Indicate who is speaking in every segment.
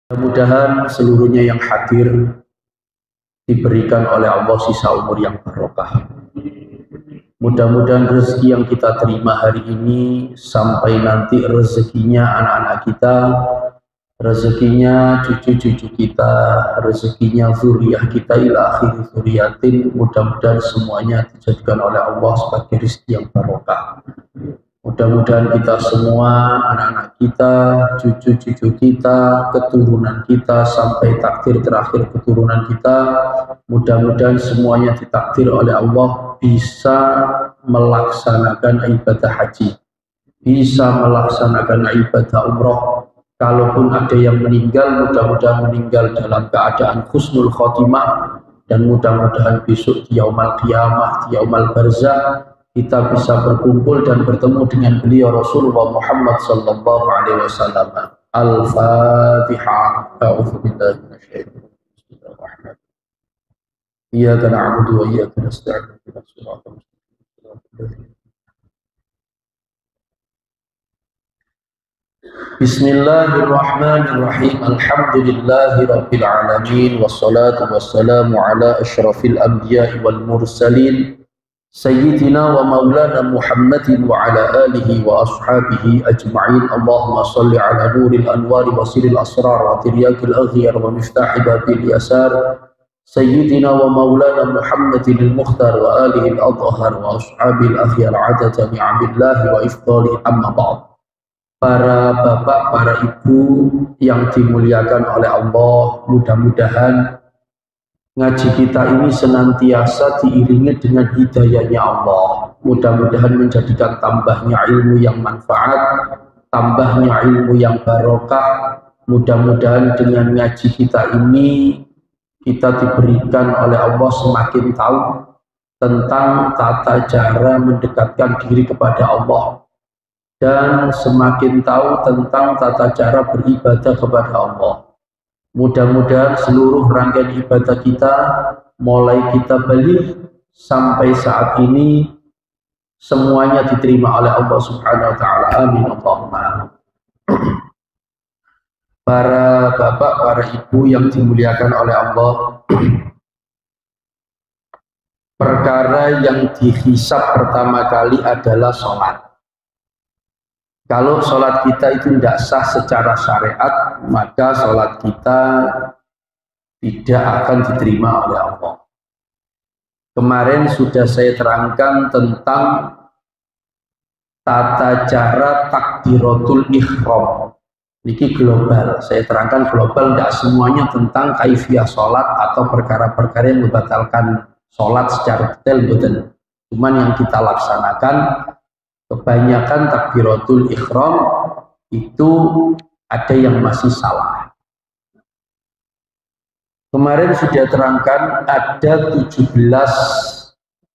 Speaker 1: Mudah-mudahan seluruhnya yang hadir diberikan oleh Allah sisa umur yang barokah. Mudah-mudahan rezeki yang kita terima hari ini sampai nanti rezekinya anak-anak kita, rezekinya cucu-cucu kita, rezekinya zuriyah kita ila akhir zuriyatin, mudah-mudahan semuanya dijadikan oleh Allah sebagai rezeki yang barokah. Mudah-mudahan kita semua, anak-anak kita, cucu-cucu kita, keturunan kita, sampai takdir terakhir keturunan kita, mudah-mudahan semuanya ditakdir oleh Allah bisa melaksanakan ibadah haji, bisa melaksanakan ibadah umroh. Kalaupun ada yang meninggal, mudah-mudahan meninggal dalam keadaan husnul khotimah, dan mudah-mudahan besok di yaumul qiyamah, di yaumul barzakh, kita bisa berkumpul dan bertemu dengan beliau Rasulullah Muhammad sallallahu alaihi wasallam. Al-Fatihah. A'udzu billahi minasyaitonir rajim. Iyyaka na'budu wa iyyaka nasta'in. Bismillahirrahmanirrahim. Alhamdulillahi rabbil alamin, wassalatu wassalamu ala asyrafil anbiya'i wal mursalin Sayyidina wa maulana Muhammadin wa ala alihi wa ashabihi ajma'in. Allahumma salli ala nuril anwari wa siril asrar wa tiryakil aghyar wa miftahi babil yasar Sayyidina wa maulana Muhammadin al-mukhtar wa alihi al-adhhar wa ashabil aghyar adada ni'amillahi wa ifdali amma ba'd. Para bapak, para ibu yang dimuliakan oleh Allah, mudah-mudahan ngaji kita ini senantiasa diiringi dengan hidayahnya Allah. Mudah-mudahan menjadikan tambahnya ilmu yang manfaat, tambahnya ilmu yang barokah. Mudah-mudahan dengan ngaji kita ini kita diberikan oleh Allah semakin tahu tentang tata cara mendekatkan diri kepada Allah, dan semakin tahu tentang tata cara beribadah kepada Allah. Mudah-mudahan seluruh rangkaian ibadah kita, mulai kita balik sampai saat ini, semuanya diterima oleh Allah Subhanahu wa Ta'ala. Amin. Allahumma. Para bapak, para ibu yang dimuliakan oleh Allah, perkara yang dihisab pertama kali adalah sholat. Kalau sholat kita itu tidak sah secara syariat, maka sholat kita tidak akan diterima oleh Allah. Kemarin sudah saya terangkan tentang tata cara takbiratul ihram. Ini global, saya terangkan global, tidak semuanya tentang kaifiyah sholat atau perkara-perkara yang membatalkan sholat secara detail, betul. Cuman yang kita laksanakan, kebanyakan takbiratul ihram itu ada yang masih salah. Kemarin sudah terangkan ada 17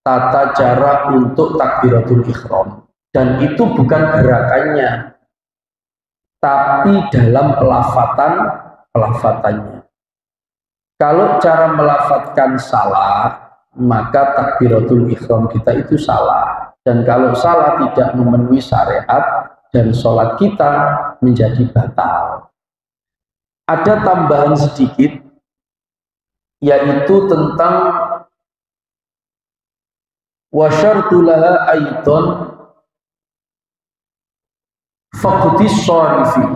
Speaker 1: tata cara untuk takbiratul ihram, dan itu bukan gerakannya, tapi dalam pelafatannya. Kalau cara melafatkan salah, maka takbiratul ihram kita itu salah. Dan kalau salah tidak memenuhi syariat, dan sholat kita menjadi batal. Ada tambahan sedikit, yaitu tentang wasyartulaha aidan faqdis sharifi.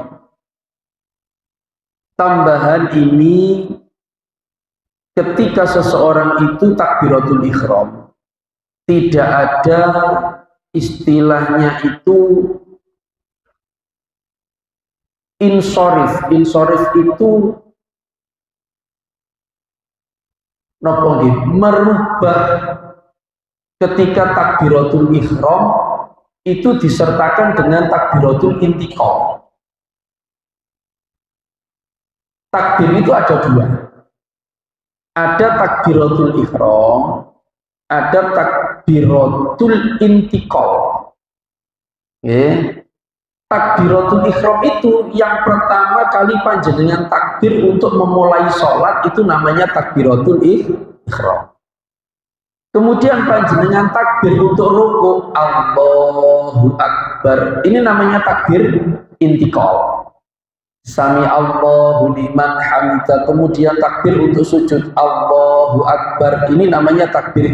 Speaker 1: Tambahan ini, ketika seseorang itu takbiratul ihram, tidak ada istilahnya itu insorif. Insorif itu merubah ketika takbiratul ihram itu disertakan dengan takbiratul intiqal. Takbir itu ada dua. Ada takbiratul ihram, ada takbiratul intiqal. Takbiratul ihram itu yang pertama kali panjenengan takbir untuk memulai sholat, itu namanya takbiratul ihram. Kemudian panjenengan takbir untuk rukuk, Allahu Akbar, ini namanya takbir intiqal. Sami Allahu liman hamidah, kemudian takbir untuk sujud Allahu Akbar, ini namanya takbir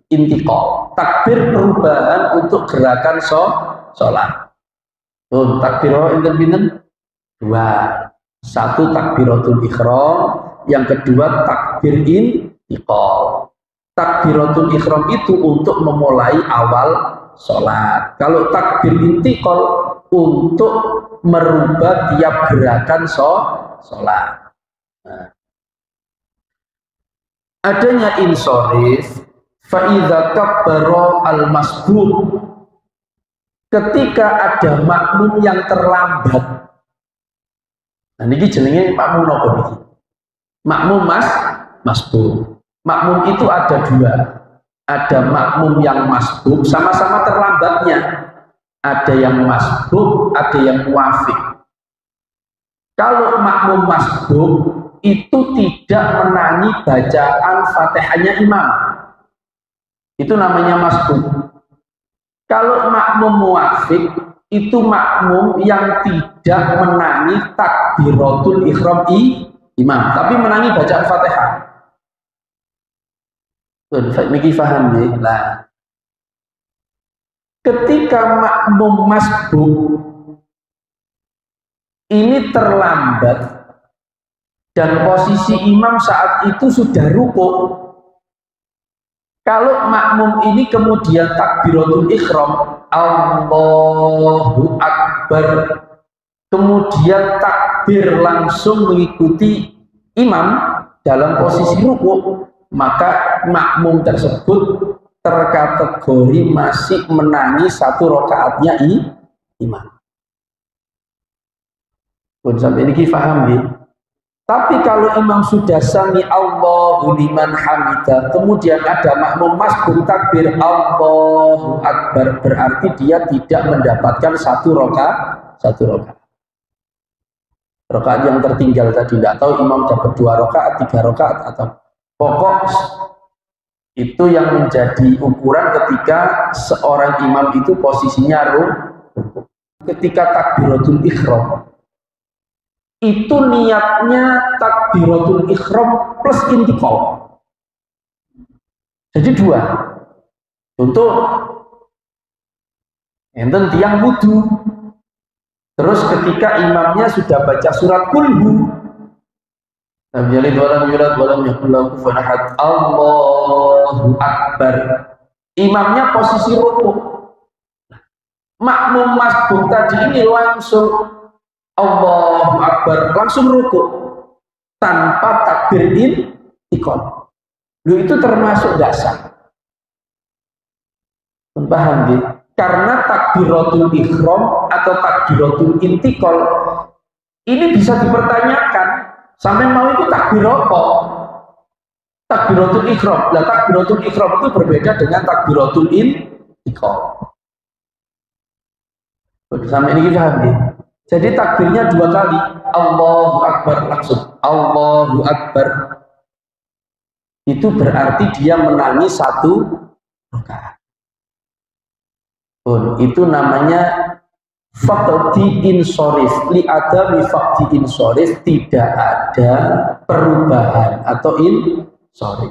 Speaker 1: intiqal, takbir perubahan untuk gerakan sholat. Takbir intermittent dua, satu takbiratul ihram, yang kedua takbir intiqal. Takbiratul ihram itu untuk memulai awal sholat. Kalau takbir intiqal untuk merubah tiap gerakan sholat. Nah. Adanya insorif, fa'idha kabbaro al-masbuk, ketika ada makmum yang terlambat. Nah ini jenenge makmum apa niki? Makmum masbuk. Makmum itu ada dua. Ada makmum yang masbuk, sama-sama terlambatnya. Ada yang masbuk, ada yang muafiq. Kalau makmum masbuk itu tidak menangi bacaan Fatihahnya imam, itu namanya masbuk. Kalau makmum muafiq itu makmum yang tidak menangi takbiratul ihram imam, tapi menangi bacaan Fatihah. Niki paham ya? Nah, ketika makmum masbuk ini terlambat dan posisi imam saat itu sudah rukuk, kalau makmum ini kemudian takbiratul ihram Allahu Akbar, kemudian takbir langsung mengikuti imam dalam posisi rukuk, maka makmum tersebut terkategori masih menangi satu rakaatnya imam. Pun sampai ini paham ya? Tapi kalau imam sudah sami Allahu liman hamidah, kemudian ada makmum masbuk takbir Allahu Akbar, berarti dia tidak mendapatkan satu rakaat. Rakaat yang tertinggal tadi, tidak tahu imam dapat 2 rakaat, 3 rakaat, atau pokok itu yang menjadi ukuran ketika seorang imam itu posisinya rukuk. Ketika takbiratul ihram itu niatnya takbiratul ihram plus intiqal. Jadi 2. Contoh, enten tiang wudu, terus ketika imamnya sudah baca surat kulhu, Allahu Akbar, imamnya posisi rukuk, makmum masbuk tadi ini langsung Allahu Akbar, langsung rukuk tanpa takbir intiqal. Itu termasuk dasar. Paham ya? Karena takbiratul ihram atau takbiratul intiqal ini bisa dipertanyakan. Sampai mau itu takbir apa? Takbiratul ihram. Nah, takbiratul ihram itu berbeda dengan takbiratul intiqal. Sampai ini paham ya? Jadi takbirnya 2 kali, Allahu Akbar langsung, Allahu Akbar. Itu berarti dia menangi 1 rakaat. Itu namanya faqdi insorif. Li adami faqdi insorif, tidak ada perubahan atau insorif.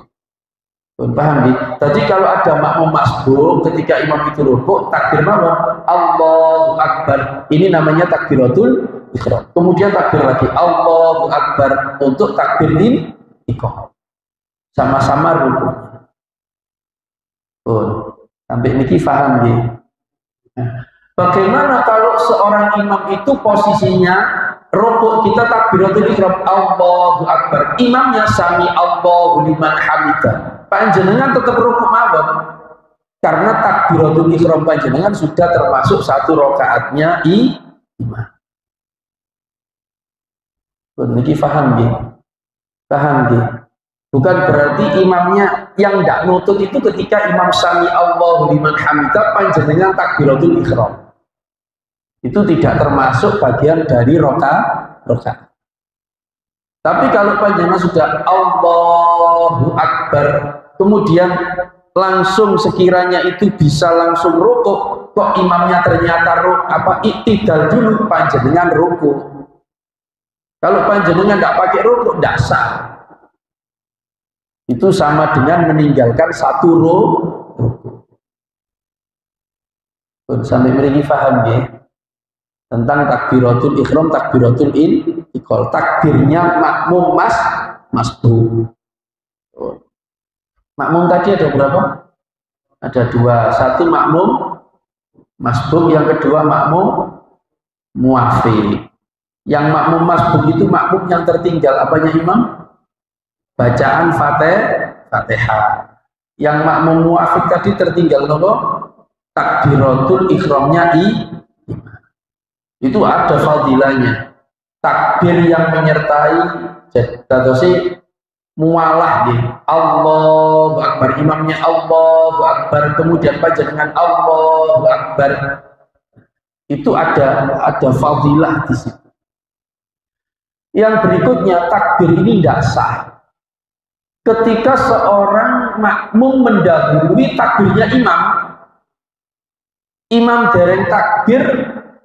Speaker 1: Paham ya? Tadi kalau ada makmum masbuk ketika imam itu rukuk, takbir apa? Allahu Akbar. Ini namanya takbiratul ihram. Kemudian takbir lagi Allahu Akbar untuk takbir intiqal. Sama-sama rukuk. Sampai ini paham ya? Bagaimana kalau seorang imam itu posisinya rukuk, kita takbiratul ihram Allahu Akbar, imamnya sami Allahu liman hamidah, panjenengan tetap rukuk mawon karena takbiratul ihram panjenengan sudah termasuk 1 rakaatnya imam. Niki paham ya? Paham ya? Bukan berarti imamnya yang tidak nutut itu ketika imam sami Allahu liman hamidah panjenengan takbiratul ihram. Itu tidak termasuk bagian dari rakaat. Tapi kalau panjenengan sudah Allahu Akbar, kemudian langsung sekiranya itu bisa langsung rukuk, kok imamnya ternyata iktidal dulu, panjenengan rukuk. Kalau panjenengan tidak pakai rukuk, tidak sah. Itu sama dengan meninggalkan satu rukuk. Sampai mereka paham ya tentang takbiratul ihram, takbiratul intiqal. Takbirnya makmum masbuk. Makmum tadi ada berapa? Ada dua. Satu makmum masbuk, yang kedua makmum muafiq. Yang makmum masbuk itu makmum yang tertinggal apanya imam? Bacaan Fatihah. Yang makmum muafiq tadi tertinggal nopo? Takbiratul ihramnya itu ada fadilahnya. Takbir yang menyertai jatuh mualah ya. Allahu Akbar, imamnya Allahu Akbar, kemudian panjenengan Allahu Akbar. Itu ada fadilah di situ. Yang berikutnya, takbir ini tidak sah ketika seorang makmum mendahului takbirnya imam. Imam dereng takbir,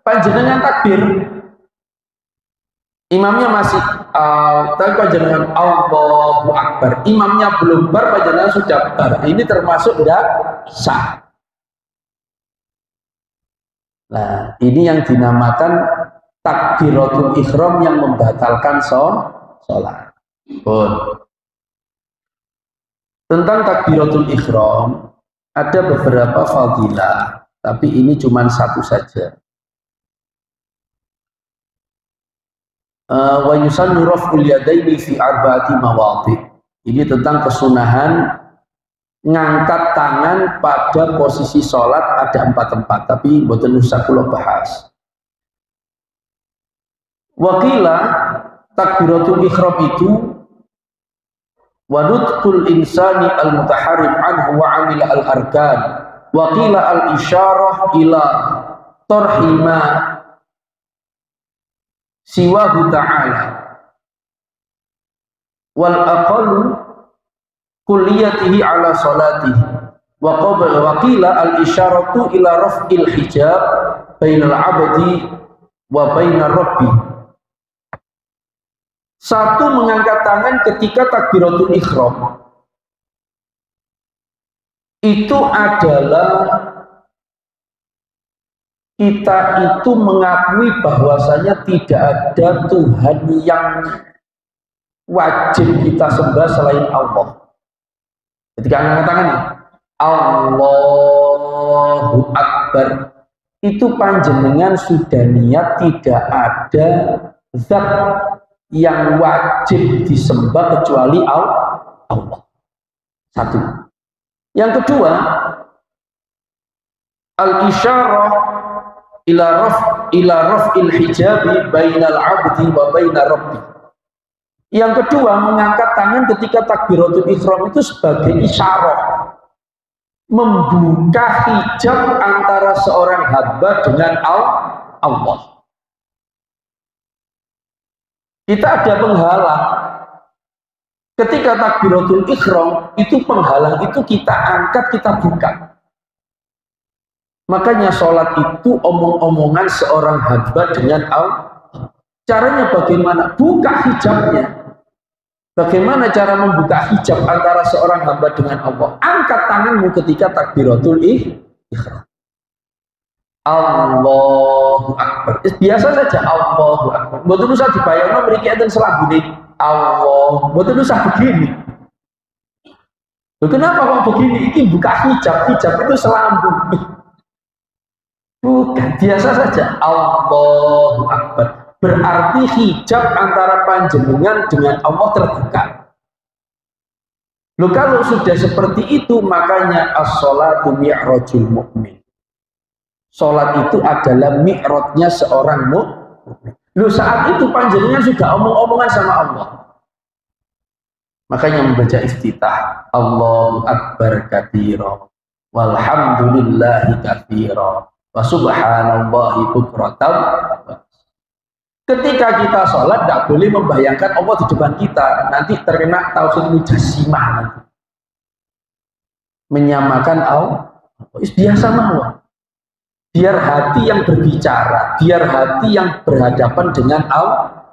Speaker 1: panjenengan takbir. Imamnya masih tapi panjenengan Allahu Akbar. Imamnya belum bar, panjenengan sudah bar. Ini termasuk tidak sah. Nah, ini yang dinamakan takbiratul ihram yang membatalkan sholat. Tentang takbiratul ihram ada beberapa fadilah, tapi ini cuma satu saja. Wa yusannu raf'ul yadaini fi arba'ati mawadhi. Ini tentang kesunahan ngangkat tangan pada posisi sholat ada 4 tempat, tapi mboten usah kula bahas. Wakila takbiratul ihram itu wa nutqul insani al-mutaharrim anhu wa amila al-arkan. Wakila al-isyarah ila tarhima siwahu ta'ala wal aqallu kulliyatihi ala salatihi wa qila al isyaratu ila raf'il hijab bainal abdi wa bainar rabbi. Satu, mengangkat tangan ketika takbiratul ihram itu adalah kita itu mengakui bahwasanya tidak ada Tuhan yang wajib kita sembah selain Allah. Ketika angkat tangan ini, Allahu Akbar, itu panjenengan sudah niat tidak ada zat yang wajib disembah kecuali Allah. Satu. Yang kedua, al-isyarah ila raf'il hijabi bainal abdi wa bainar rabbi. Yang kedua, mengangkat tangan ketika takbiratul ihram itu sebagai isyarah, membuka hijab antara seorang hamba dengan Allah. Kita ada penghalang. Ketika takbiratul ihram itu penghalang itu kita angkat, kita buka. Makanya sholat itu omong-omongan seorang hamba dengan Allah. Caranya bagaimana? Buka hijabnya. Bagaimana cara membuka hijab antara seorang hamba dengan Allah? Angkat tanganmu ketika takbiratul ihram. Allahu Akbar. Biasa saja Allahu Akbar. Mboten usah dibayangno mriki enten selambune Allah. Mboten usah begini. Kenapa kok begini? Ini buka hijab. Hijab itu selambung. Bukan, biasa saja Allahu Akbar. Berarti hijab antara panjenengan dengan Allah terbuka. Loh, kalau sudah seperti itu, makanya as-sholatu mi'rajul mu'min. Sholat itu adalah mi'rajnya seorang mu'min. Loh, saat itu panjenengan sudah omong-omongan sama Allah. Makanya membaca iftitah, Allahu Akbar katsira walhamdulillahi katsira wa subhanallahi bukratan. Ketika kita sholat tidak boleh membayangkan Allah di depan kita, nanti terkena tauhid mujassimah nanti. Menyamakan Allah, biasa mawon. Biar hati yang berbicara, biar hati yang berhadapan dengan Allah.